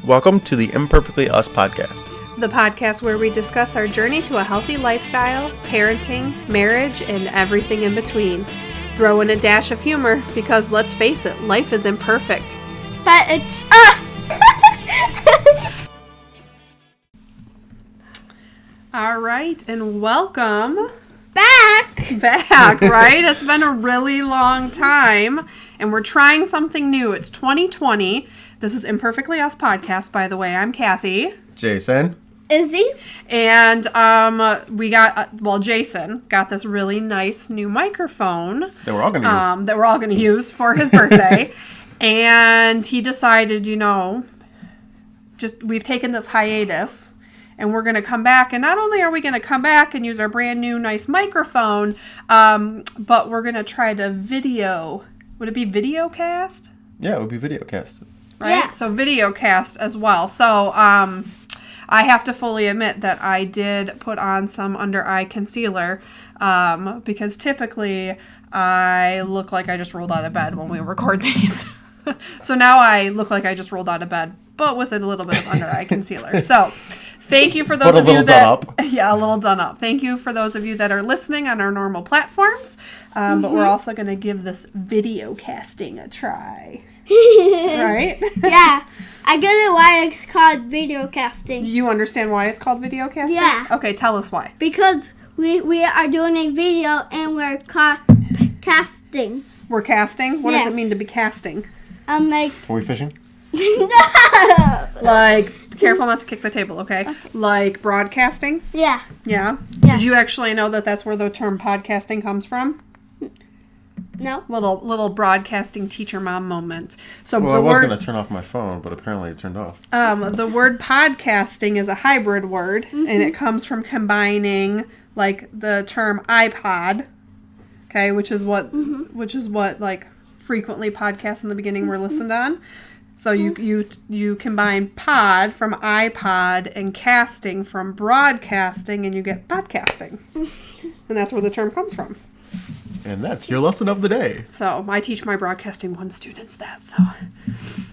Welcome to the Imperfectly Us podcast. The podcast where we discuss our journey to a healthy lifestyle, parenting, marriage, and everything in between. Throw in a dash of humor because, let's face it, life is imperfect. But it's us! All right, and welcome Back, right? It's been a really long time, and we're trying something new. It's 2020. This is Imperfectly Us podcast, by the way. I'm Cathy. Jason. Izzy. And we got, Jason got this really nice new microphone. That we're all going to use. That we're all going to use for his birthday. And he decided, we've taken this hiatus. And we're going to come back, and not only are we going to come back and use our brand new nice microphone, but we're going to try to video. Would it be video cast? Yeah, it would be video cast. Right? Yeah. So video cast as well. So I have to fully admit that I did put on some under eye concealer because typically I look like I just rolled out of bed when we record these. So now I look like I just rolled out of bed, but with a little bit of under eye concealer. So thank you for those of you that... Yeah, a little done up. Thank you for those of you that are listening on our normal platforms. But we're also going to give this video casting a try. Right? Yeah. I get it why it's called video casting. You understand why it's called video casting? Yeah. Okay, tell us why. Because we are doing a video and we're casting. We're casting? What Yeah. does it mean to be casting? Like... Are we fishing? Like, be careful not to kick the table, okay? Like broadcasting? Yeah. Yeah? Yeah. Did you actually know that that's where the term podcasting comes from? No. Little broadcasting teacher mom moment. So Well, the I was word going to turn off my phone, but apparently it turned off. the word podcasting is a hybrid word, and it comes from combining like the term iPod, okay, which is what like frequently podcasts in the beginning were listened on. So you combine pod from iPod and casting from broadcasting, and you get podcasting, and that's where the term comes from. And that's your lesson of the day. So I teach my broadcasting 1 students that. So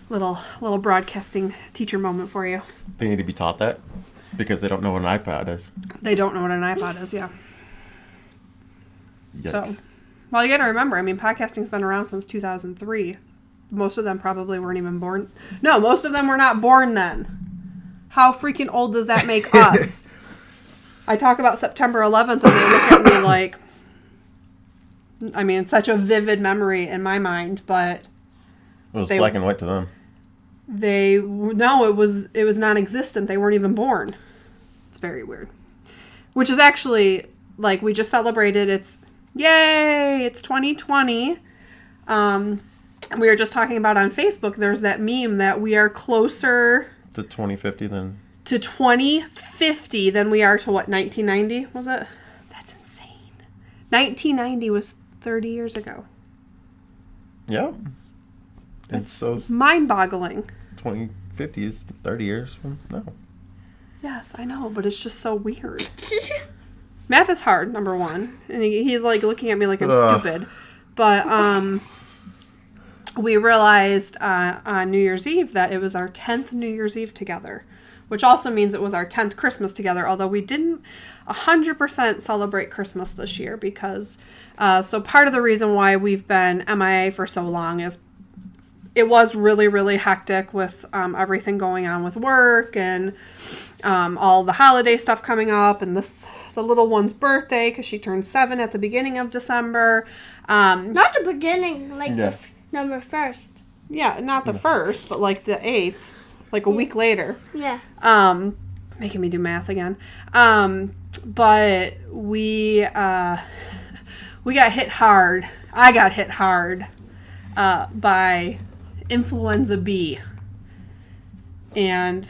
little broadcasting teacher moment for you. They need to be taught that because they don't know what an iPod is. They don't know what an iPod is, yeah. Yikes. So, well, you got to remember, podcasting's been around since 2003. Most of them probably weren't even born. No, most of them were not born then. How freaking old does that make us? I talk about September 11th and they look at me like, it's such a vivid memory in my mind, but... It was black and white to them. No, it was non-existent. They weren't even born. It's very weird. Which is actually, like, we just celebrated it's 2020. We were just talking about on Facebook, there's that meme that we are closer... To 2050 than... To 2050 than we are to, 1990, was it? That's insane. 1990 was 30 years ago. Yeah. That's so mind-boggling. 2050 is 30 years from now. Yes, I know, but it's just so weird. Math is hard, number one. And he's like looking at me like I'm stupid. But we realized on New Year's Eve that it was our 10th New Year's Eve together, which also means it was our 10th Christmas together, although we didn't 100% celebrate Christmas this year because, so part of the reason why we've been MIA for so long is it was really, really hectic with everything going on with work and all the holiday stuff coming up and the little one's birthday because she turned 7 at the beginning of December. Not the beginning, like the number first. Yeah, not the first, but like the 8th, like a week later. Yeah. Making me do math again. But we got hit hard. I got hit hard by influenza B. And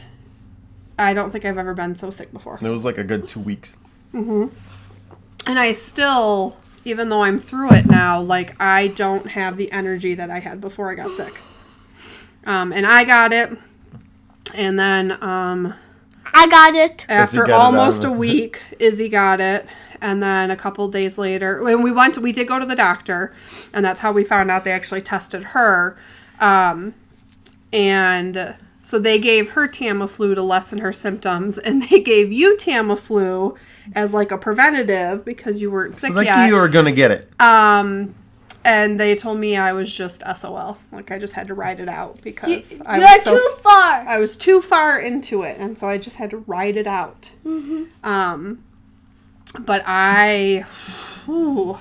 I don't think I've ever been so sick before. It was like a good 2 weeks. Mm-hmm. And I still, even though I'm through it now, like I don't have the energy that I had before I got sick. And I got it. And then I got it. After almost a week, Izzy got it. And then a couple days later, when we did go to the doctor, and that's how we found out they actually tested her. And So they gave her Tamiflu to lessen her symptoms, and they gave you Tamiflu as like a preventative because you weren't sick So yet. you were gonna get it. And they told me I was just SOL. Like, I just had to ride it out because I You're was too far. I was too far into it, and so I just had to ride it out. Mm-hmm. But I don't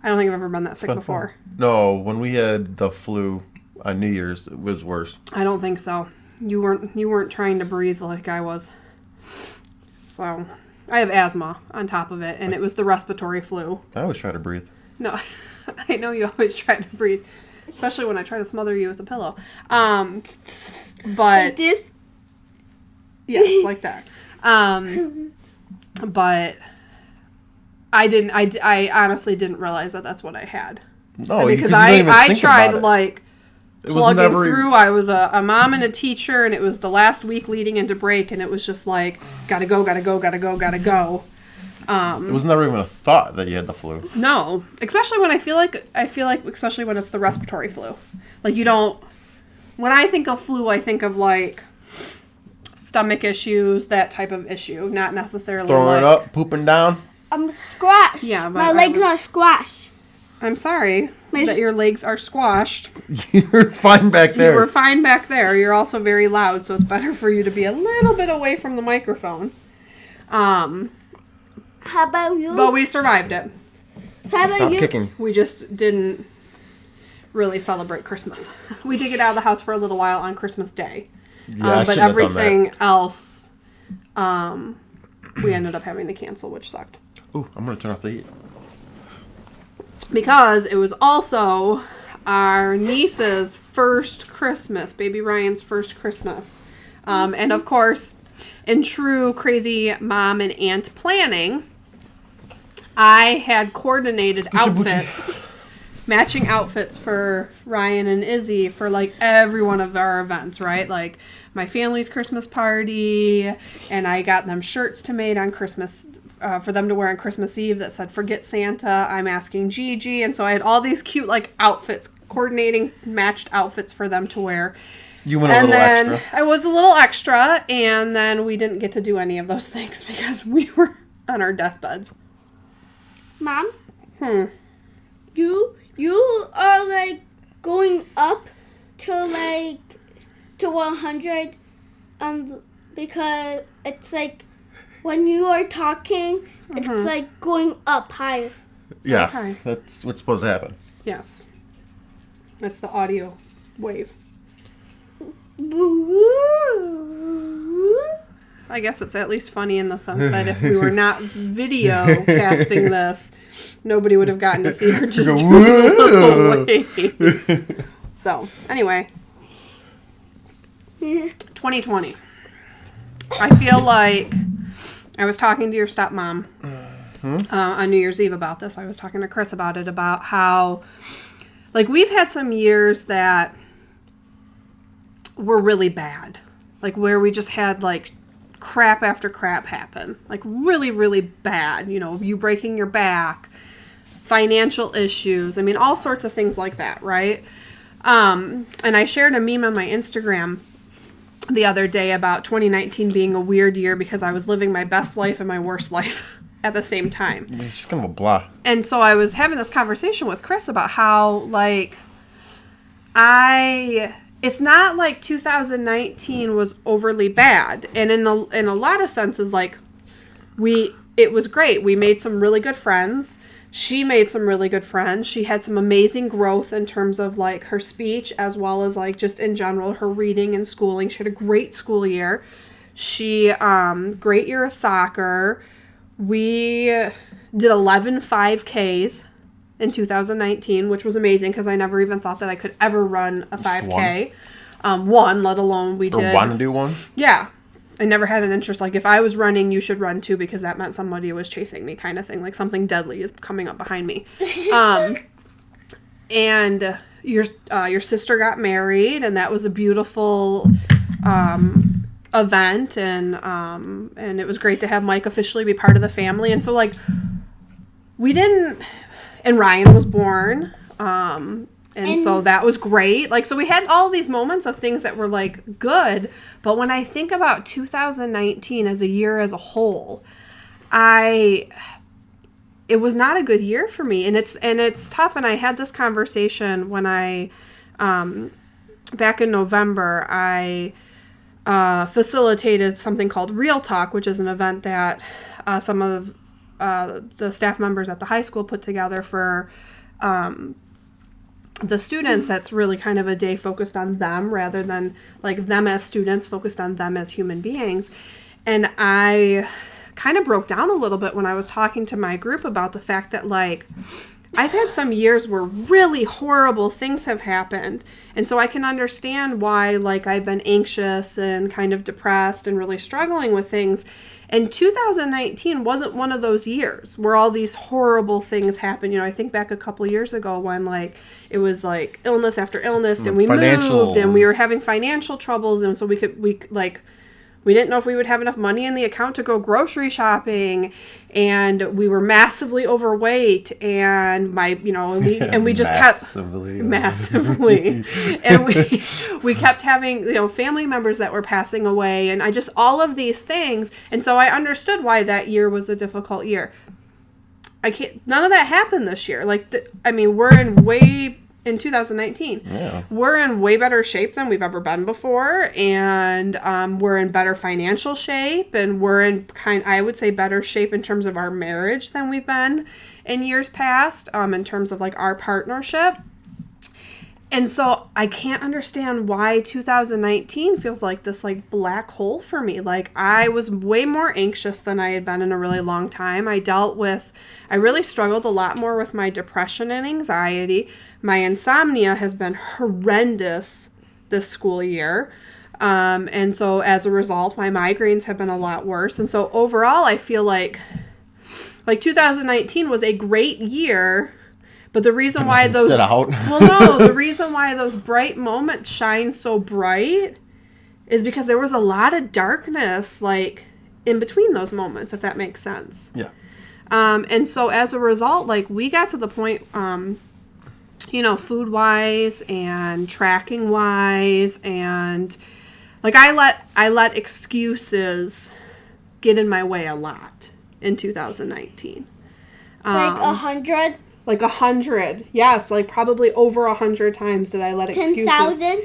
think I've ever been that sick before. No, when we had the flu on New Year's, it was worse. I don't think so. You weren't trying to breathe like I was. So, I have asthma on top of it, and it was the respiratory flu. I always try to breathe. No, I know you always try to breathe, especially when I try to smother you with a pillow. But This. yes, like that. But I honestly didn't realize that that's what I had. No, Because I tried to like it plug was it never through. I was a mom and a teacher, and it was the last week leading into break, and it was just like, gotta go. It was never even a thought that you had the flu. No, especially when I feel like especially when it's the respiratory flu. Like, you don't, when I think of flu, I think of like stomach issues, that type of issue, not necessarily Throwing like, up, pooping down. I'm squashed. Yeah, but my I legs was- are squashed. I'm sorry that your legs are squashed. You're fine back there. You were fine back there. You're also very loud, so it's better for you to be a little bit away from the microphone. How about you? But we survived it. How about Stop you? kicking. We just didn't really celebrate Christmas. We did get out of the house for a little while on Christmas Day. Yeah, I But shouldn't have done everything else, we ended up having to cancel, which sucked. that. Ooh, I'm gonna turn off the heat. Because it was also our niece's first Christmas, baby Ryan's first Christmas. And of course, in true crazy mom and aunt planning, I had coordinated outfits, matching outfits for Ryan and Izzy for like every one of our events, right? Like my family's Christmas party, and I got them shirts to made on Christmas for them to wear on Christmas Eve that said "Forget Santa, I'm asking Gigi," and so I had all these cute like outfits, coordinating matched outfits for them to wear. You went a And little then extra. I was a little extra, and then we didn't get to do any of those things because we were on our deathbeds. Mom? You are like going up to 100 because it's like when you are talking it's like going up higher. Yes, Okay. that's what's supposed to happen. Yes. That's the audio wave. I guess it's at least funny in the sense that if we were not video casting this, nobody would have gotten to see her just do a little wave. So, anyway. 2020. I feel like I was talking to your stepmom on New Year's Eve about this. I was talking to Chris about it, about how, like, we've had some years that were really bad. Like, where we just had, like, crap after crap happen. Like, really, really bad. You know, you breaking your back, financial issues. I mean, all sorts of things like that, right? And I shared a meme on my Instagram the other day about 2019 being a weird year because I was living my best life and my worst life at the same time. It's just kind of a blah. And so I was having this conversation with Chris about how, like, it's not like 2019 was overly bad. And in a lot of senses, like, it was great. We made some really good friends. She made some really good friends. She had some amazing growth in terms of, like, her speech as well as, like, just in general, her reading and schooling. She had a great school year. She, great year of soccer. We did 11 5Ks in 2019, which was amazing because I never even thought that I could ever run a 5K. One, let alone we did. Or want to do one? Yeah. I never had an interest, like, if I was running, you should run too, because that meant somebody was chasing me, kind of thing. Like, something deadly is coming up behind me. And your sister got married, and that was a beautiful event, and it was great to have Mike officially be part of the family. And so, like, we didn't, and Ryan was born, And so that was great. Like, so we had all these moments of things that were, like, good. But when I think about 2019 as a year as a whole, it was not a good year for me. And it's tough. And I had this conversation when back in November, I facilitated something called Real Talk, which is an event that some of the staff members at the high school put together for the students. That's really kind of a day focused on them rather than like them as students, focused on them as human beings. And I kind of broke down a little bit when I was talking to my group about the fact that, like, I've had some years where really horrible things have happened. And so I can understand why, like, I've been anxious and kind of depressed and really struggling with things. And 2019 wasn't one of those years where all these horrible things happened. You know, I think back a couple years ago when, like, it was, like, illness after illness, and we moved, and we were having financial troubles, and so we didn't know if we would have enough money in the account to go grocery shopping, and we were massively overweight, and we just massively, and we kept having, you know, family members that were passing away, and all of these things, and so I understood why that year was a difficult year. None of that happened this year. Like, we're in 2019, we're in way better shape than we've ever been before, and we're in better financial shape, and we're in I would say better shape in terms of our marriage than we've been in years past, in terms of, like, our partnership. And so I can't understand why 2019 feels like this, like, black hole for me. Like, I was way more anxious than I had been in a really long time. I really struggled a lot more with my depression and anxiety. My insomnia has been horrendous this school year. And so as a result, my migraines have been a lot worse. And so overall, I feel like 2019 was a great year. But the reason why the reason why those bright moments shine so bright is because there was a lot of darkness, like, in between those moments, if that makes sense. Yeah. And so as a result, like, we got to the point, food-wise and tracking-wise, and, like, I let excuses get in my way a lot in 2019. Like 100? Like 100. Yes, like probably over 100 times did I let excuses. 10,000?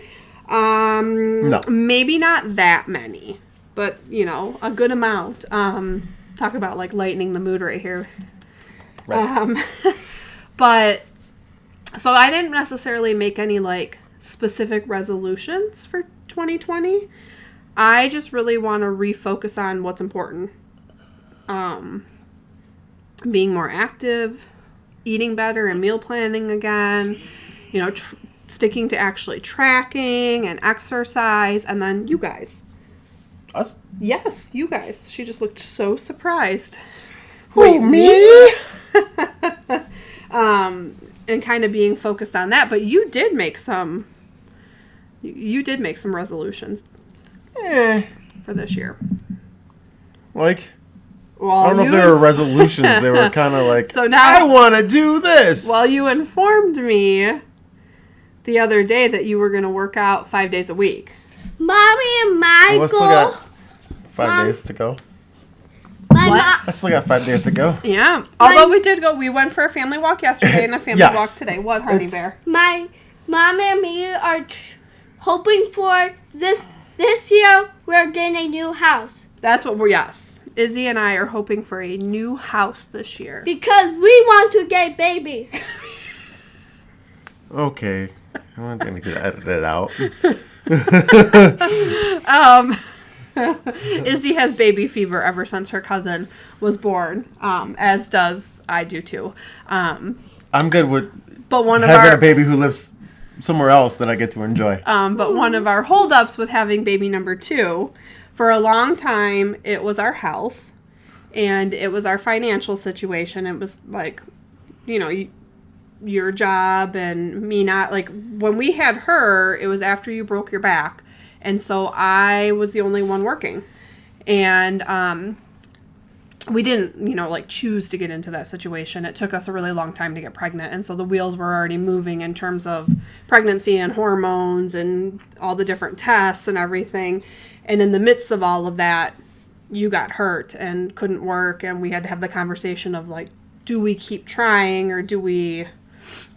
No. Maybe not that many, but, you know, a good amount. Talk about, like, lightening the mood right here. Right. But, so I didn't necessarily make any, like, specific resolutions for 2020. I just really want to refocus on what's important. Being more active, eating better and meal planning again, you know, sticking to actually tracking and exercise, and then you guys. Us? Yes, you guys. She just looked so surprised. Wait, me? And kind of being focused on that, but you did make some resolutions for this year. Like, Well, I don't know if they were resolutions. They were kind of like, so now, I want to do this. Well, you informed me the other day that you were going to work out 5 days a week. Mommy and Michael. I still got 5 days to go. I still got 5 days to go. Yeah. Although we went for a family walk yesterday and a family walk today. What, honey bear? My mom and me are hoping for this year we're getting a new house. That's what yes. Izzy and I are hoping for a new house this year. Because we want to get a baby. Okay. I'm going to get edited out. Izzy has baby fever ever since her cousin was born, as does I do too. I'm good with having a baby who lives somewhere else that I get to enjoy. But one of our holdups with having baby number 2, for a long time, it was our health and it was our financial situation. It was like, you know, your job and me not, like, when we had her, it was after you broke your back. And so I was the only one working. And we didn't, like choose to get into that situation. It took us a really long time to get pregnant. And so the wheels were already moving in terms of pregnancy and hormones and all the different tests and everything. And in the midst of all of that, you got hurt and couldn't work. And we had to have the conversation of like, do we keep trying or do we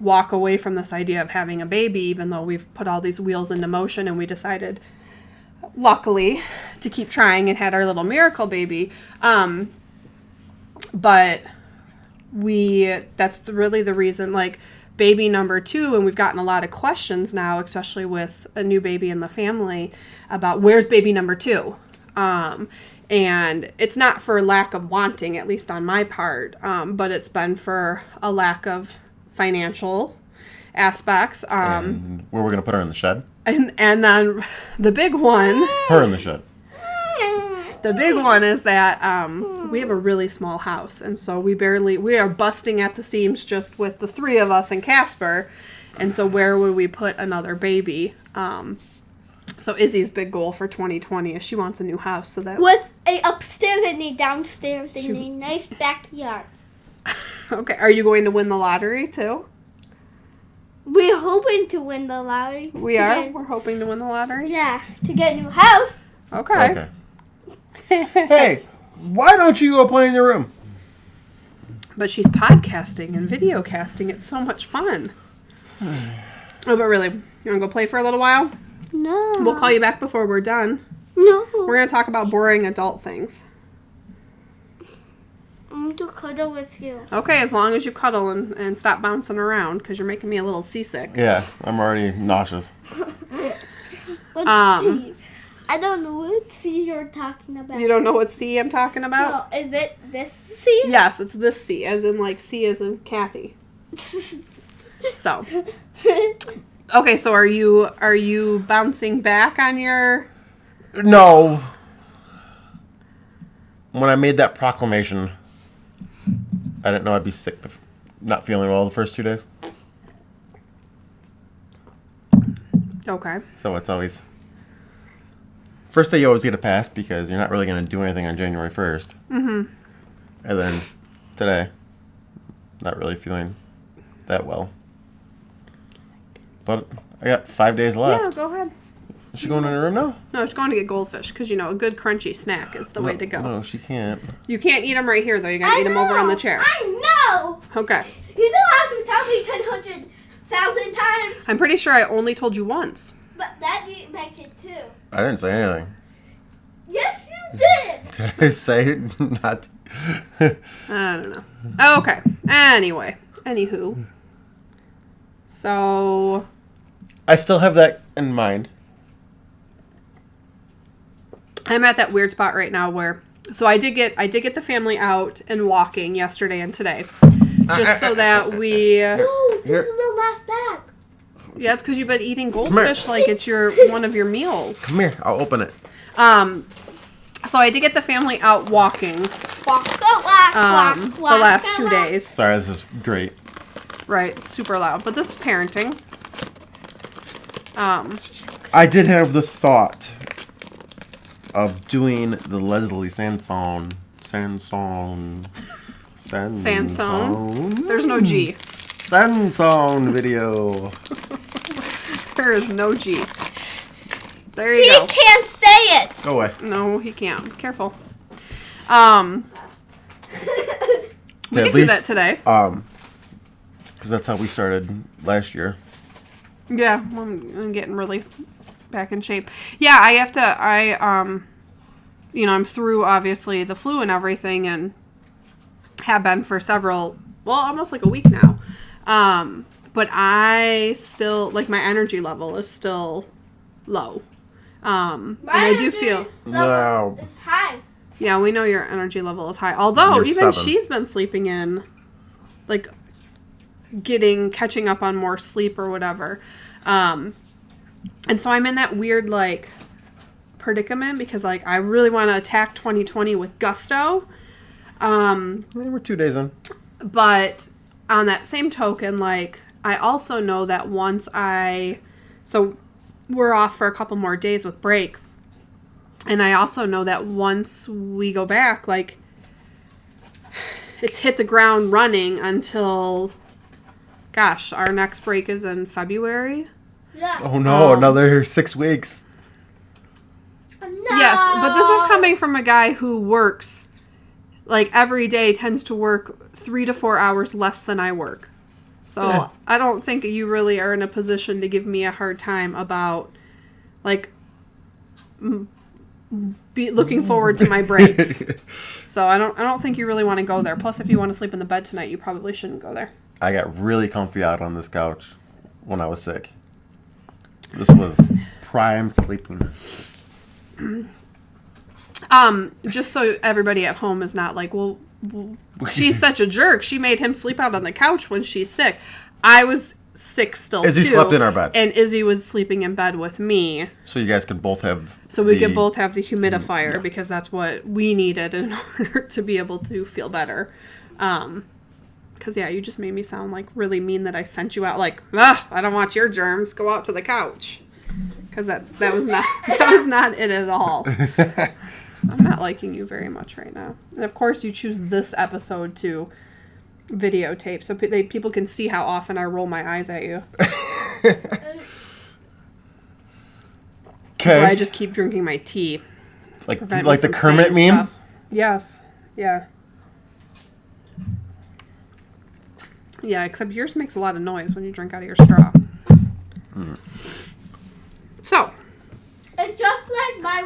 walk away from this idea of having a baby, even though we've put all these wheels into motion? And we decided, luckily, to keep trying and had our little miracle baby. But that's really the reason, like, baby number 2, and we've gotten a lot of questions now, especially with a new baby in the family, about where's baby number 2? And it's not for lack of wanting, at least on my part, but it's been for a lack of financial aspects. And where we're going to put her in the shed? And then the big one... Her in the shed. The big one is that we have a really small house, and so we are busting at the seams just with the 3 of us and Casper, and so where would we put another baby? So Izzy's big goal for 2020 is she wants a new house, so that with a upstairs and a downstairs and a nice backyard. Okay, are you going to win the lottery too? We're hoping to win the lottery. We're hoping to win the lottery. Yeah, to get a new house. Okay. Hey, why don't you go play in your room? But she's podcasting and video casting. It's so much fun. Oh, but really, you want to go play for a little while? No. We'll call you back before we're done. No. We're going to talk about boring adult things. I'm going to cuddle with you. Okay, as long as you cuddle and stop bouncing around, because you're making me a little seasick. Yeah, I'm already nauseous. Let's see. I don't know what C you're talking about. You don't know what C I'm talking about? No, is it this C? Yes, it's this C, as in like C as in Cathy. So. Okay, so are you bouncing back on your... No. When I made that proclamation, I didn't know I'd be sick of not feeling well the first 2 days. Okay. So it's always... First day you always get a pass because you're not really going to do anything on January 1st. Mm-hmm. And then today, not really feeling that well. But I got 5 days left. Yeah, go ahead. Is she going in her room now? No, she's going to get goldfish because, a good crunchy snack is the way to go. No, she can't. You can't eat them right here, though. You're going to eat them over on the chair. I know! Okay. You don't have to tell me 10,000 times. I'm pretty sure I only told you once. But that didn't make it too. I didn't say anything. Yes, you did. Did I say not? I don't know. Oh, okay. Anyway. Anywho. So... I still have that in mind. I'm at that weird spot right now where... So I did get the family out and walking yesterday and today. Just so that we... No, this is the last bag. Yeah, it's because you've been eating goldfish like it's one of your meals. Come here, I'll open it. So I did get the family out walking. Walk, The last 2 days. Sorry, this is great. Right, super loud. But this is parenting. I did have the thought of doing the Leslie Sansone. There's no G. Sansone video. There is no G. There you go. He can't say it. Go away. No, he can't. Careful. We At can do that today. Because that's how we started last year. Yeah, I'm getting really back in shape. Yeah, I have to, I'm through, obviously, the flu and everything, and have been for almost like a week now. But I still, my energy level is still low. And I do feel... No. It's high. Yeah, we know your energy level is high. Although, You're even 7. she's been sleeping in, catching up on more sleep or whatever. And so I'm in that weird, predicament because, I really want to attack 2020 with gusto. We're 2 days in. But on that same token, I also know that so we're off for a couple more days with break. And I also know that once we go back, it's hit the ground running until, gosh, our next break is in February. Yeah. Oh no, another 6 weeks. No. Yes, but this is coming from a guy who works, like, every day tends to work 3 to 4 hours less than I work. So Yeah. I don't think you really are in a position to give me a hard time about, like, be looking forward to my breaks. So I don't think you really want to go there. Plus, if you want to sleep in the bed tonight, you probably shouldn't go there. I got really comfy out on this couch when I was sick. This was prime sleeping. Just so everybody at home is not like, well, she's such a jerk. She made him sleep out on the couch when she's sick. I was sick still, Izzy too. slept in our bed. And Izzy was sleeping in bed with me. So you guys could both have... So we could both have the humidifier because that's what we needed in order to be able to feel better. Because, yeah, you just made me sound, like, really mean that I sent you out. Like, I don't want your germs. Go out to the couch. Because that was not it at all. I'm not liking you very much right now. And, of course, you choose this episode to videotape so people can see how often I roll my eyes at you. That's why I just keep drinking my tea. Like the Kermit meme? Stuff. Yes. Yeah. Yeah, except yours makes a lot of noise when you drink out of your straw. So. It's just like my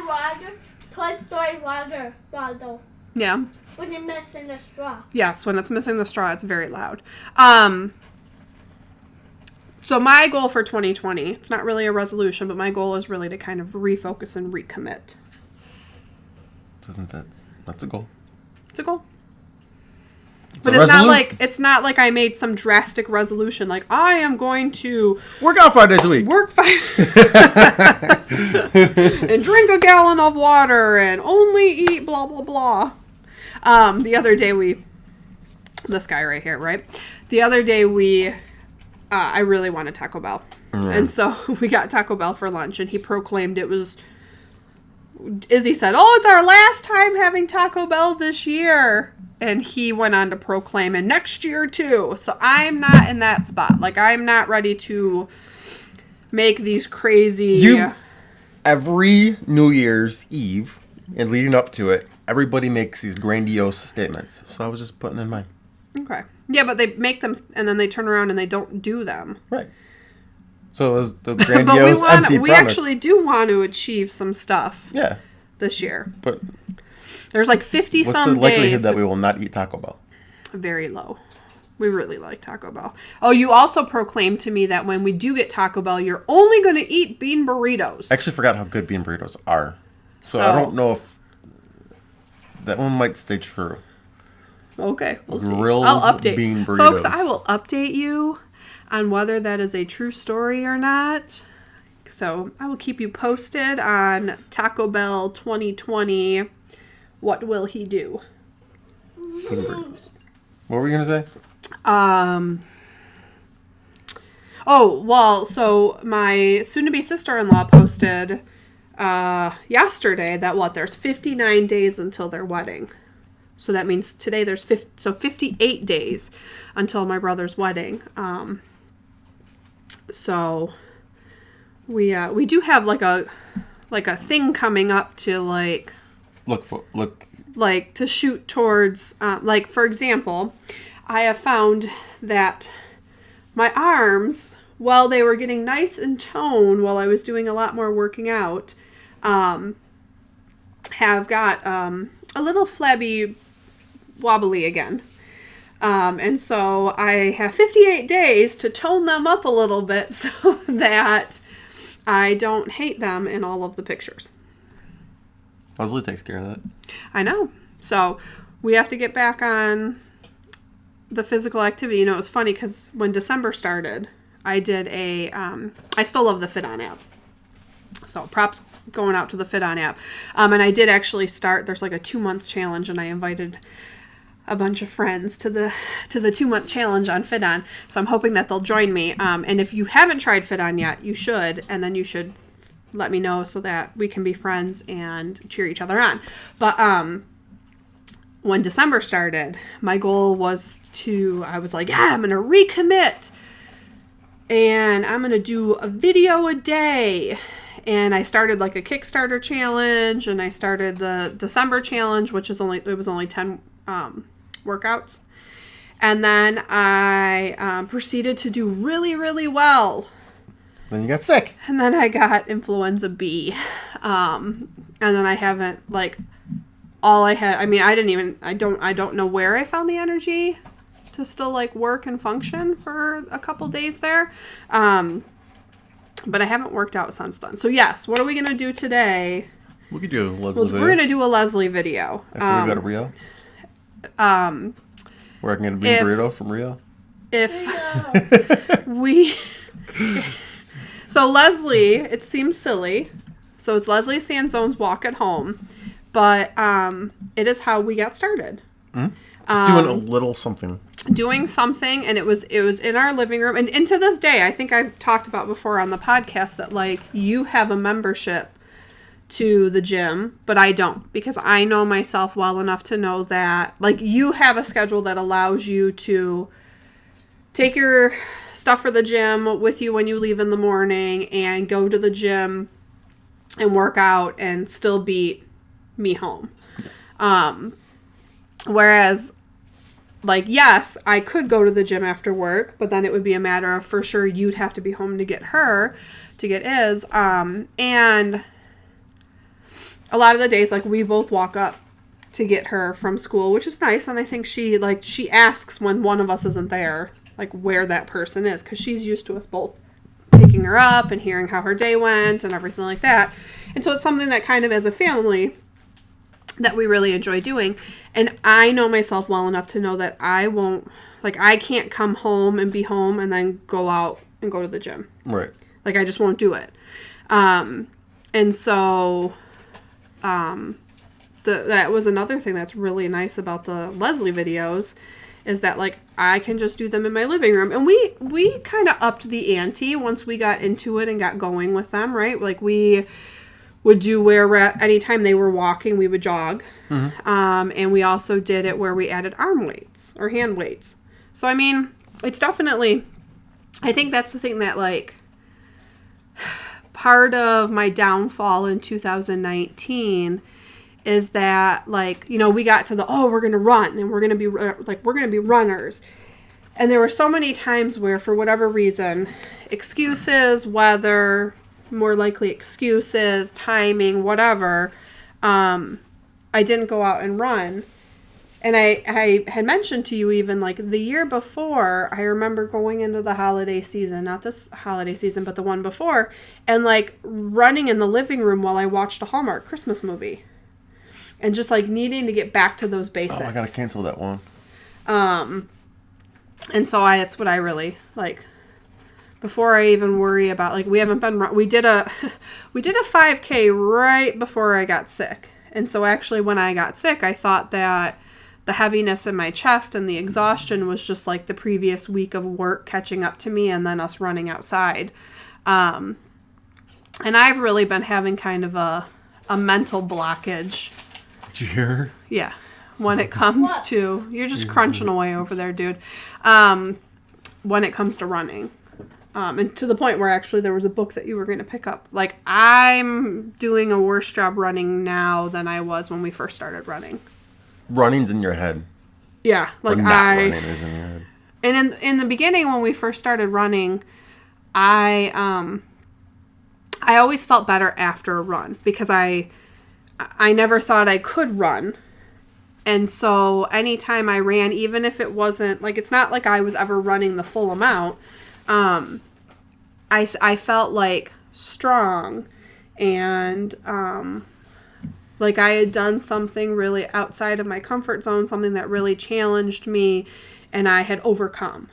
Toy Story water bottle. Yeah. When it's missing the straw. Yes, when it's missing the straw, it's very loud. So my goal for 2020, it's not really a resolution, but my goal is really to kind of refocus and recommit. That's a goal. It's a goal. But it's not like I made some drastic resolution like I am going to work out 5 days a week. Work 5 and drink a gallon of water and only eat blah blah blah. The other day this guy right here, right? The other day I really wanted Taco Bell. And so we got Taco Bell for lunch and he proclaimed it was Izzy said, "Oh, it's our last time having Taco Bell this year." And he went on to proclaim, and next year too. So I'm not in that spot. Like, I'm not ready to make these crazy... Every New Year's Eve, and leading up to it, everybody makes these grandiose statements. So I was just putting in mind. Okay. Yeah, but they make them, and then they turn around and they don't do them. Right. So it was the grandiose empty we promise. actually do want to achieve some stuff this year. But... There's like 50-some days. What's the likelihood that we will not eat Taco Bell? Very low. We really like Taco Bell. Oh, you also proclaimed to me that when we do get Taco Bell, you're only going to eat bean burritos. I actually forgot how good bean burritos are. So I don't know if that one might stay true. Okay, we'll see. Grilled I'll update. bean burritos. Folks, I will update you on whether that is a true story or not. So I will keep you posted on Taco Bell 2020. What will he do? What were you going to say? Oh, well, so my soon-to-be sister-in-law posted yesterday that there's 59 days until their wedding. So that means today there's 58 days until my brother's wedding. So we do have like a thing coming up to like to shoot towards, like, for example, I have found that my arms, while they were getting nice in tone while I was doing a lot more working out, have got a little flabby wobbly again. And so I have 58 days to tone them up a little bit so that I don't hate them in all of the pictures. Leslie takes care of that. I know. So we have to get back on the physical activity. You know, it was funny because when December started, I did I still love the Fit On app. So props going out to the Fit On app. And I did actually start, there's like a 2-month challenge, and I invited a bunch of friends to the 2-month challenge on Fit On. So I'm hoping that they'll join me. And if you haven't tried Fit On yet, you should, and then you should let me know so that we can be friends and cheer each other on. But when December started, my goal was I was like, yeah, I'm going to recommit. And I'm going to do a video a day. And I started like a Kickstarter challenge, and I started the December challenge, which was only 10 workouts. And then I proceeded to do really, really well. Then you got sick. And then I got influenza B. And then I haven't, like, all I had, I mean, I don't know where I found the energy to still, like, work and function for a couple days there. But I haven't worked out since then. So, yes, what are we going to do today? We could do a Leslie video. We're going to do a Leslie video. After we go to Rio? Where I can get a bean burrito from Rio? If we... So, Leslie, it seems silly. So, it's Leslie Sanzone's Walk at Home. But it is how we got started. Mm-hmm. Just doing a little something. Doing something, and it was in our living room. And to this day, I think I've talked about before on the podcast that, like, you have a membership to the gym, but I don't, because I know myself well enough to know that, like, you have a schedule that allows you to take your stuff for the gym with you when you leave in the morning and go to the gym and work out and still beat me home. Whereas, like, yes, I could go to the gym after work, but then it would be a matter of, for sure, you'd have to be home to get Iz. And a lot of the days, like, we both walk up to get her from school, which is nice. And I think she asks when one of us isn't there, like, where that person is, because she's used to us both picking her up and hearing how her day went and everything like that. And so it's something that kind of, as a family, that we really enjoy doing. And I know myself well enough to know that I won't, like, I can't come home and be home and then go out and go to the gym. Right. Like, I just won't do it. And so that was another thing that's really nice about the Leslie videos, is that, like, I can just do them in my living room. And we kind of upped the ante once we got into it and got going with them, right? Like, we would do where anytime they were walking, we would jog. Mm-hmm. And we also did it where we added arm weights or hand weights. So, I mean, it's definitely, I think that's the thing that, like, part of my downfall in 2019 is that, like, you know, we got to we're going to run and we're going to be runners. And there were so many times where, for whatever reason, excuses, weather, more likely excuses, timing, whatever, I didn't go out and run. And I had mentioned to you even, like, the year before, I remember going into the holiday season, not this holiday season, but the one before, and, like, running in the living room while I watched a Hallmark Christmas movie. And just, like, needing to get back to those basics. Oh, I gotta cancel that one. And so it's what I really, like, before I even worry about, like, we did a 5K right before I got sick. And so actually when I got sick, I thought that the heaviness in my chest and the exhaustion was just, like, the previous week of work catching up to me and then us running outside. And I've really been having kind of a mental blockage. Did you hear her? Yeah. When it comes to, you're just crunching away over there, dude. When it comes to running. And to the point where actually there was a book that you were going to pick up. Like, I'm doing a worse job running now than I was when we first started running. Running's in your head. Yeah. Like, running is in your head. And in the beginning when we first started running, I always felt better after a run because I never thought I could run. And so anytime I ran, even if it wasn't, like, it's not like I was ever running the full amount, I felt, like, strong and, like, I had done something really outside of my comfort zone, something that really challenged me, and I had overcome.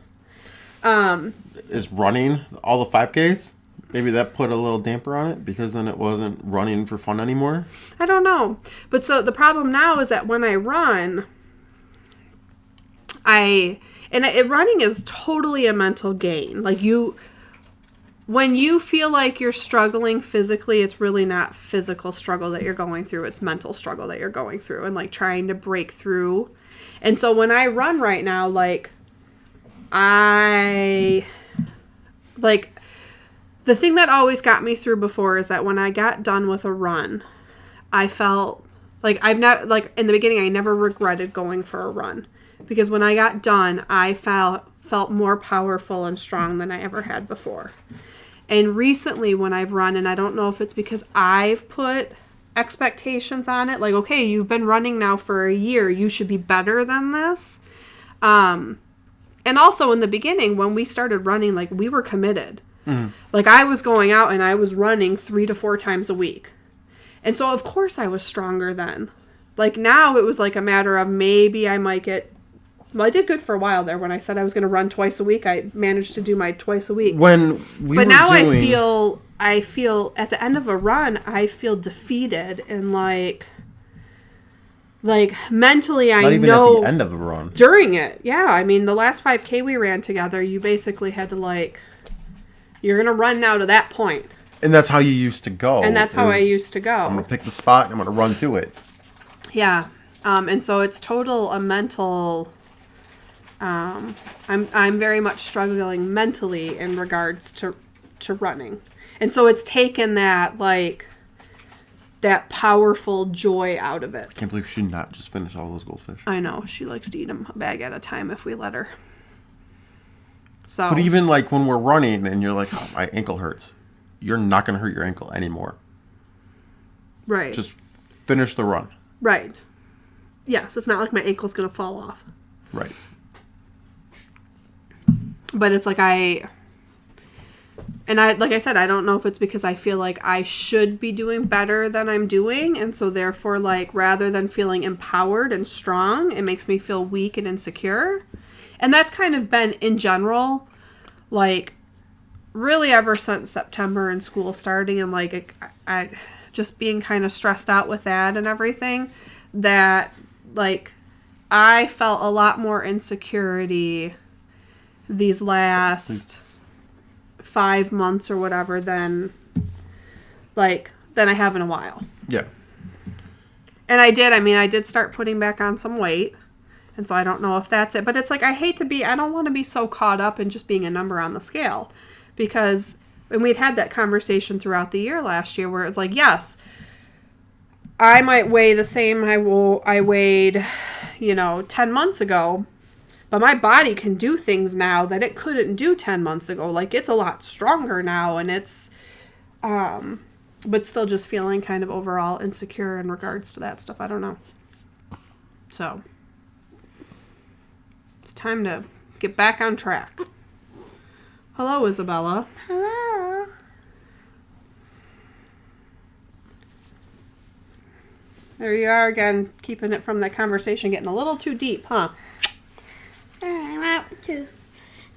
Is running all the 5Ks? Maybe that put a little damper on it because then it wasn't running for fun anymore? I don't know. But so the problem now is that when I run, running is totally a mental game. Like, when you feel like you're struggling physically, it's really not physical struggle that you're going through. It's mental struggle that you're going through and like trying to break through. And so when I run right now, like the thing that always got me through before is that when I got done with a run, I felt like in the beginning, I never regretted going for a run because when I got done, I felt more powerful and strong than I ever had before. And recently when I've run, and I don't know if it's because I've put expectations on it, like, okay, you've been running now for a year, you should be better than this. And also in the beginning, when we started running, like, we were committed. Mm-hmm. Like, I was going out and I was running 3 to 4 times a week. And so, of course, I was stronger then. Like, now it was like a matter of maybe I might get... Well, I did good for a while there. When I said I was going to run twice a week, I managed to do my twice a week. I feel at the end of a run, I feel defeated and like mentally I know. Not even at the end of a run. During it, yeah. I mean, the last 5K we ran together, you basically had to you're going to run now to that point. And that's how you used to go. And that's how I used to go. I'm going to pick the spot and I'm going to run to it. Yeah. And so it's a mental... I'm very much struggling mentally in regards to running. And so it's taken that powerful joy out of it. I can't believe she not just finished all those goldfish. I know. She likes to eat them a bag at a time if we let her. So. But even like when we're running and you're like, oh, my ankle hurts. You're not going to hurt your ankle anymore. Right. Just finish the run. Right. Yes. It's not like my ankle's going to fall off. Right. But it's like like I said, I don't know if it's because I feel like I should be doing better than I'm doing. And so therefore, like, rather than feeling empowered and strong, it makes me feel weak and insecure. And that's kind of been in general, like, really ever since September and school starting and like, I just being kind of stressed out with that and everything, that like I felt a lot more insecurity these last 5 months or whatever than I have in a while. Yeah. And I did start putting back on some weight. And so I don't know if that's it. But it's like, I don't want to be so caught up in just being a number on the scale. Because, and we'd had that conversation throughout the year last year where it's like, yes, I might weigh the same I weighed, 10 months ago. But my body can do things now that it couldn't do 10 months ago. Like, it's a lot stronger now, and it's, but still just feeling kind of overall insecure in regards to that stuff. I don't know. So, it's time to get back on track. Hello, Isabella. Hello. There you are again, keeping it from that conversation, getting a little too deep, huh? Now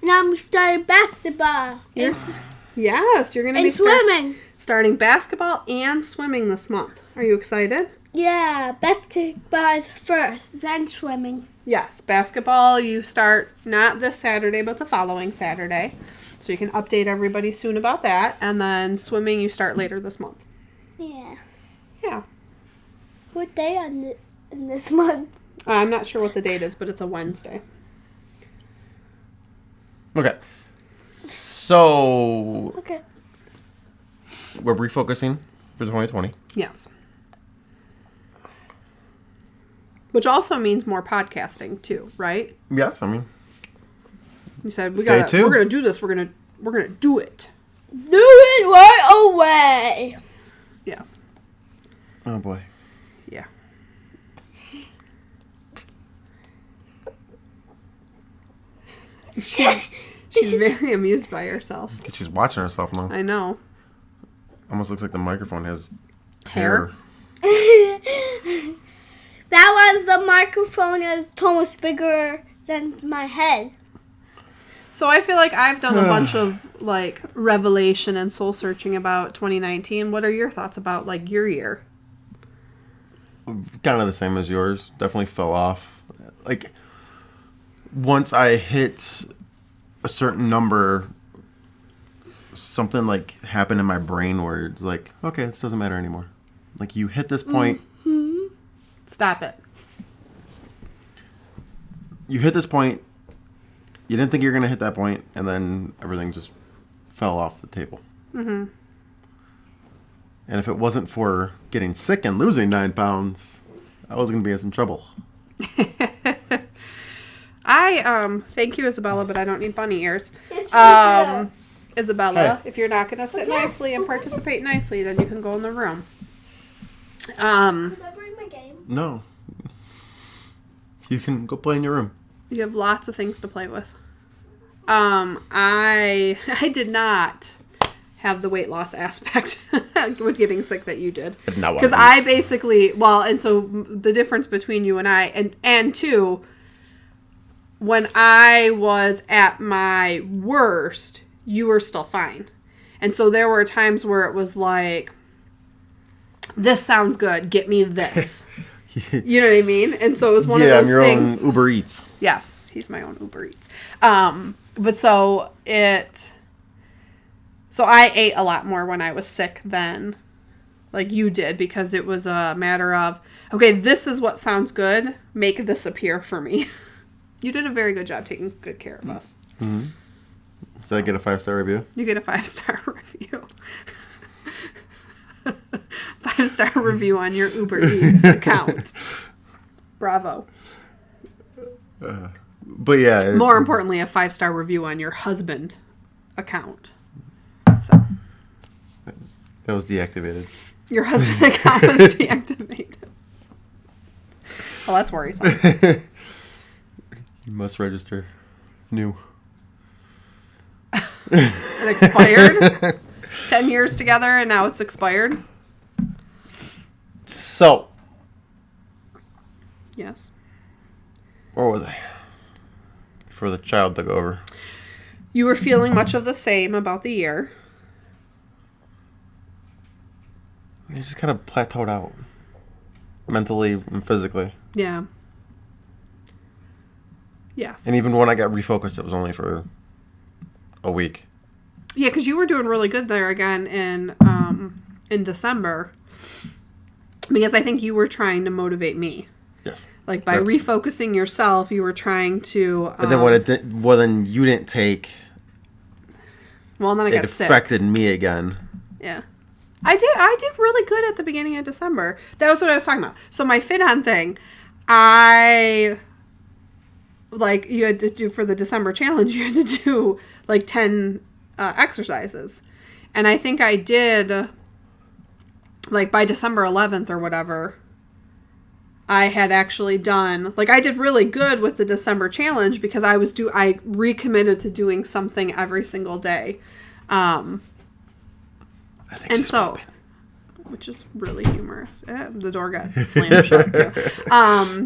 I'm starting basketball. Yes, you're going to be swimming. Starting basketball and swimming this month. Are you excited? Yeah, basketball is first, then swimming. Yes, basketball you start not this Saturday, but the following Saturday. So you can update everybody soon about that. And then swimming you start later this month. Yeah. Yeah. What day in this month? I'm not sure what the date is, but it's a Wednesday. Okay. So... Okay. We're refocusing for 2020. Yes. Which also means more podcasting too, right? Yes, I mean... You said we're gonna do this. We're gonna do it. Do it right away. Yes. Oh boy. Yeah. She's very amused by herself. She's watching herself now. I know. Almost looks like the microphone has hair. That was the microphone is almost bigger than my head. So I feel like I've done a bunch of like revelation and soul searching about 2019. What are your thoughts about like your year? Kind of the same as yours. Definitely fell off. Like once I hit a certain number something like happened in my brain where it's like, okay, this doesn't matter anymore. Like you hit this point. Mm-hmm. Stop it. You hit this point. You didn't think you were going to hit that point, and then everything just fell off the table. Mm-hmm. And if it wasn't for getting sick and losing 9 pounds, I was going to be in some trouble. I thank you, Isabella, but I don't need bunny ears. Isabella, if you're not going to sit nicely and participate nicely, then you can go in the room. Could I bring my game? No. You can go play in your room. You have lots of things to play with. I did not have the weight loss aspect with getting sick that you did. Because I basically, and so the difference between you and I, and two, when I was at my worst, you were still fine. And so there were times where it was like, this sounds good, get me this. You know what I mean? And so it was one of those things. Yeah, I'm your own Uber Eats. Yes, he's my own Uber Eats. But so I ate a lot more when I was sick than like you did, because it was a matter of, okay, this is what sounds good. Make this appear for me. You did a very good job taking good care of us. Mm-hmm. Does I get a 5-star review? You get a 5-star review. 5-star review on your Uber Eats account. Bravo. But yeah. More importantly, a 5-star review on your husband account. So that was deactivated. Your husband's account was deactivated. Well, that's worrisome. You must register new. It expired? 10 years together and now it's expired? So. Yes. Where was I? Before the child took over. You were feeling much of the same about the year. It just kind of plateaued out. Mentally and physically. Yeah. Yes. And even when I got refocused, it was only for a week. Yeah, because you were doing really good there again in December. Because I think you were trying to motivate me. Yes. Like by refocusing yourself, you were trying to. And then then you didn't take. Well, and then I got sick. It affected me again. Yeah. I did really good at the beginning of December. That was what I was talking about. So my fit on thing, you had to do for the December challenge, you had to do like 10 exercises. And I think I did, like by December 11th or whatever, I had actually done, like I did really good with the December challenge because I recommitted to doing something every single day. And so, open. Which is really humorous. The door got slammed shut too.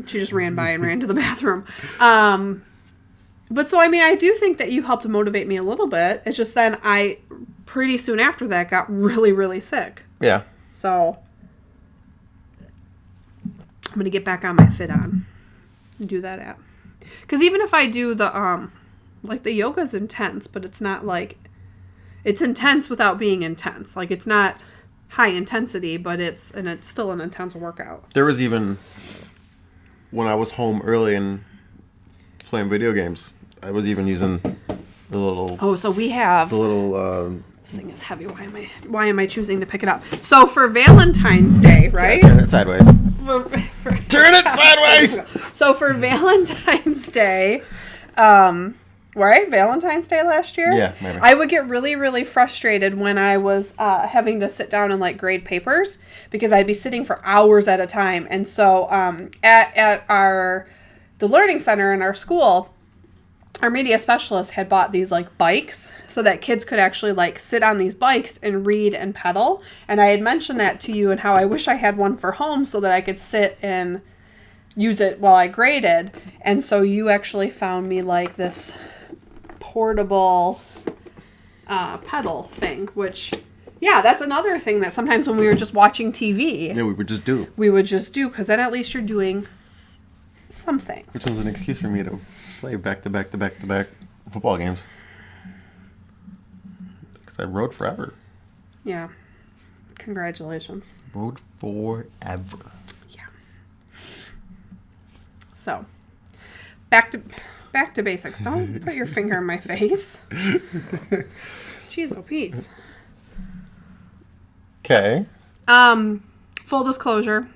She just ran by and ran to the bathroom. But so, I mean, I do think that you helped motivate me a little bit. It's just then I, pretty soon after that, got really, really sick. Yeah. So, I'm going to get back on my fit on and do that app. Because even if I do the, like the yoga's intense, but it's not like, it's intense without being intense. Like it's not high intensity, but it's still an intense workout. There was even, when I was home early and playing video games, I was even using the little... Oh, so we have... The little... This thing is heavy. Why am I choosing to pick it up? So for Valentine's Day, right? Yeah, turn it sideways. Turn it sideways! So for Valentine's Day... Right? Valentine's Day last year? Yeah, maybe. I would get really, really frustrated when I was having to sit down and, like, grade papers because I'd be sitting for hours at a time. And so at the learning center in our school, our media specialist had bought these, like, bikes so that kids could actually, like, sit on these bikes and read and pedal. And I had mentioned that to you and how I wish I had one for home so that I could sit and use it while I graded. And so you actually found me, like, this portable pedal thing, which, yeah, that's another thing that sometimes when we were just watching TV... Yeah, we would just do. Because then at least you're doing something. Which was an excuse for me to play back-to-back football games. Because I rode forever. Yeah. Congratulations. Rode forever. Yeah. So, back to basics. Don't put your finger in my face. Jeez, oh Pete. Okay. Full disclosure,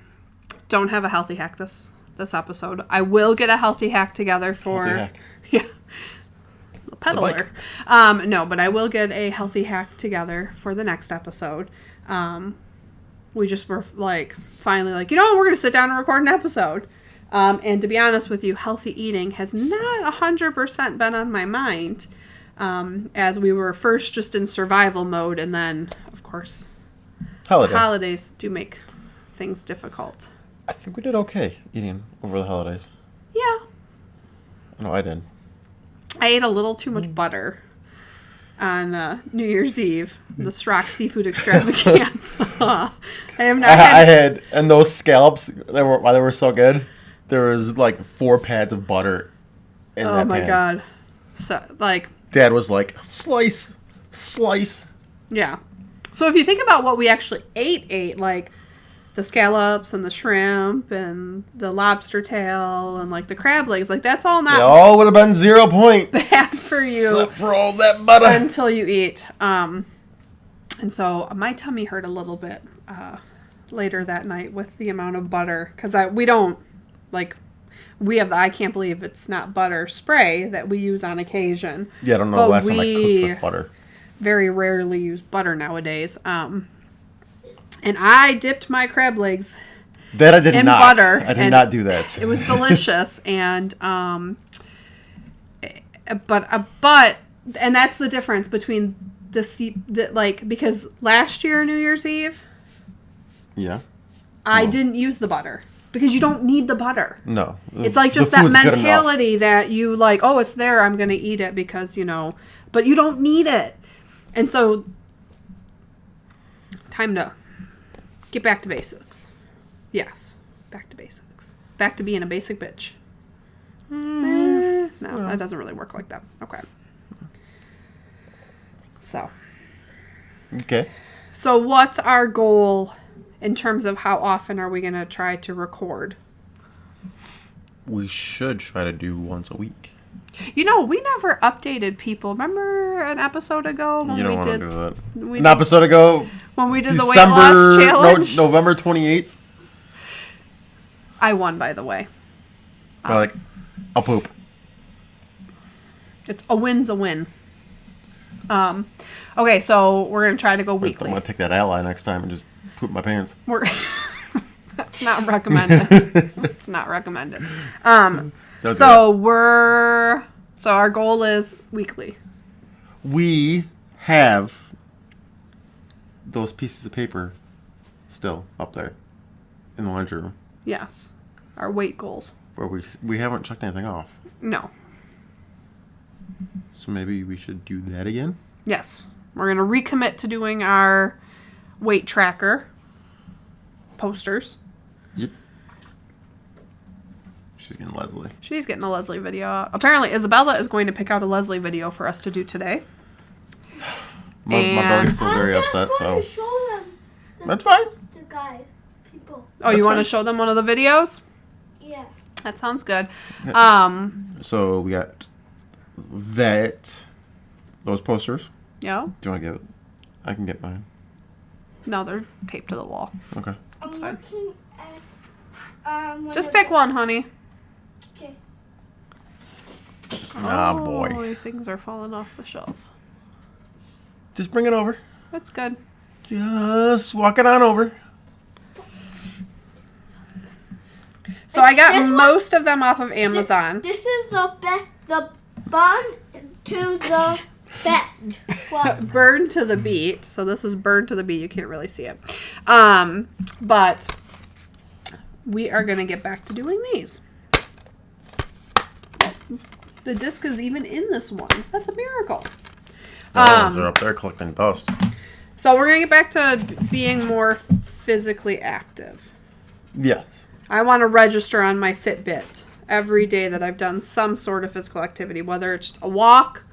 don't have a healthy hack this episode. I will get a healthy hack together for Healthy hack. yeah. The peddler. No, but I will get a healthy hack together for the next episode. We just were like finally like, we're gonna sit down and record an episode. And to be honest with you, healthy eating has not 100% been on my mind. As we were first just in survival mode, and then of course holidays do make things difficult. I think we did okay eating over the holidays. Yeah. No, I did. I ate a little too much butter on New Year's Eve, the Schrock seafood extravaganza. I have not I had, and those scallops, why they were so good, there was like 4 pads of butter in that pan. Oh my god. So, like... Dad was like, slice. Yeah. So if you think about what we actually ate, like the scallops and the shrimp and the lobster tail and like the crab legs, like that's all not... It all would have been 0 point. Bad for you. Except for all that butter. Until you eat. And so my tummy hurt a little bit later that night with the amount of butter. Because we don't, like... We have the I can't believe it's not butter spray that we use on occasion. Yeah, I don't know the last time I cooked with butter. Very rarely use butter nowadays. And I dipped my crab legs that I did in not. butter. I did not do that. It was delicious. And but and that's the difference between because last year New Year's Eve, yeah, I didn't use the butter. Because you don't need the butter. No. It's like just that mentality that you like, oh, it's there, I'm going to eat it because, but you don't need it. And so, time to get back to basics. Yes, back to basics. Back to being a basic bitch. No, that doesn't really work like that. Okay. So. Okay. So what's our goal in terms of how often are we going to try to record? We should try to do once a week. We never updated people. Remember an episode ago when you don't we want did to do that. An episode ago, when we did the weight loss challenge? November 28th. I won, by the way. I'll poop. It's a win's a win. Okay, so we're going to try to go weekly. I'm going to take that ally next time and just poop my pants. That's not recommended. It's not recommended. So our goal is weekly. We have those pieces of paper still up there in the laundry room. Yes. Our weight goals. Where we haven't checked anything off. No. So maybe we should do that again? Yes. We're going to recommit to doing our weight tracker posters. Yep. She's getting a Leslie video. Apparently, Isabella is going to pick out a Leslie video for us to do today. My belly's still very upset, so... That's fine. The guy, people. Oh, you want to show them one of the videos? Yeah. That sounds good. So we got those posters. Yeah. Do you want to get it? I can get mine. No, they're taped to the wall. Okay. That's fine. Looking at, just pick one, honey. Okay. Ah, boy. Things are falling off the shelf. Just bring it over. That's good. Just walk it on over. So I got most of them off of Amazon. This is the bun to the best one. Burn to the beat. So this is Burn to the Beat. You can't really see it. But we are going to get back to doing these. The disc is even in this one. That's a miracle. The ones are up there collecting dust. So we're going to get back to being more physically active. Yes. I want to register on my Fitbit every day that I've done some sort of physical activity, whether it's a walk,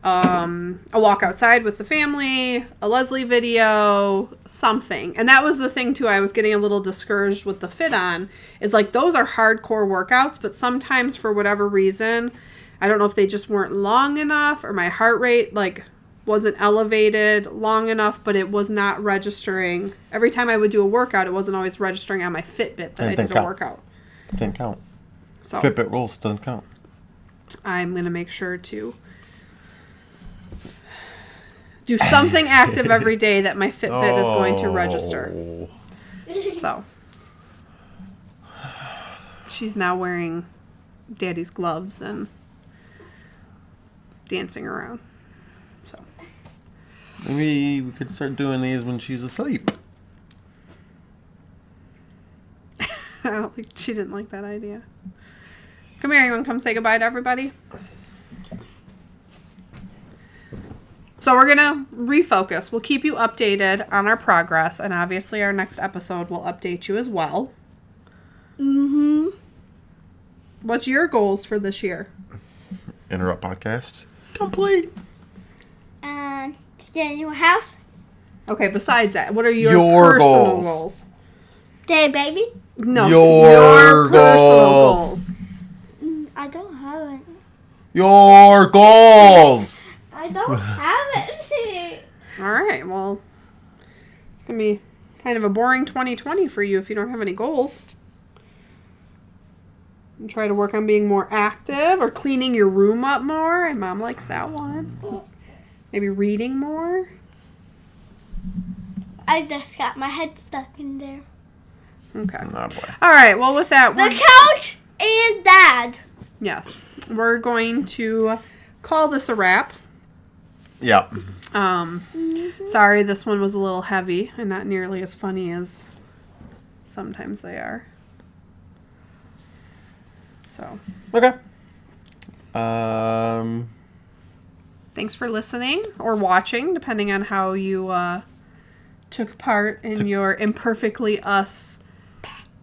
a walk outside with the family, a Leslie video, something. And that was the thing too. I was getting a little discouraged with the Fit On. Is like those are hardcore workouts, but sometimes for whatever reason, I don't know if they just weren't long enough or my heart rate like wasn't elevated long enough, but it was not registering. Every time I would do a workout, it wasn't always registering on my Fitbit that I did a workout. Didn't count. So Fitbit rules doesn't count. I'm going to make sure to do something active every day that my Fitbit is going to register. So she's now wearing Daddy's gloves and dancing around. So maybe we could start doing these when she's asleep. I don't think she didn't like that idea. Come here, you want to come say goodbye to everybody? So we're going to refocus. We'll keep you updated on our progress, and obviously our next episode will update you as well. Mm-hmm. What's your goals for this year? Interrupt podcasts. Complete. And to get a new house. Okay, besides that, what are your goals. personal goals? Day baby. No, Your personal goals. I don't have it. Your goals. I don't have it. All right, well, it's going to be kind of a boring 2020 for you if you don't have any goals. And try to work on being more active or cleaning your room up more. And Mom likes that one. Maybe reading more. I just got my head stuck in there. Okay. Oh, boy. All right, well, with that, The couch and Dad. yes, we're going to call this a wrap. Yep. Sorry, this one was a little heavy and not nearly as funny as sometimes they are. So, Okay. thanks for listening or watching, depending on how you took part in your Imperfectly Us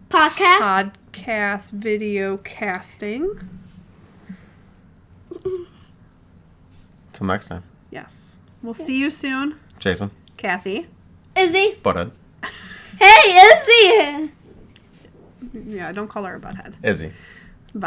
podcast video casting. Till next time. Yes. We'll see you soon. Jason. Cathy. Izzy. Butthead. Hey, Izzy. Yeah, don't call her a butthead. Izzy.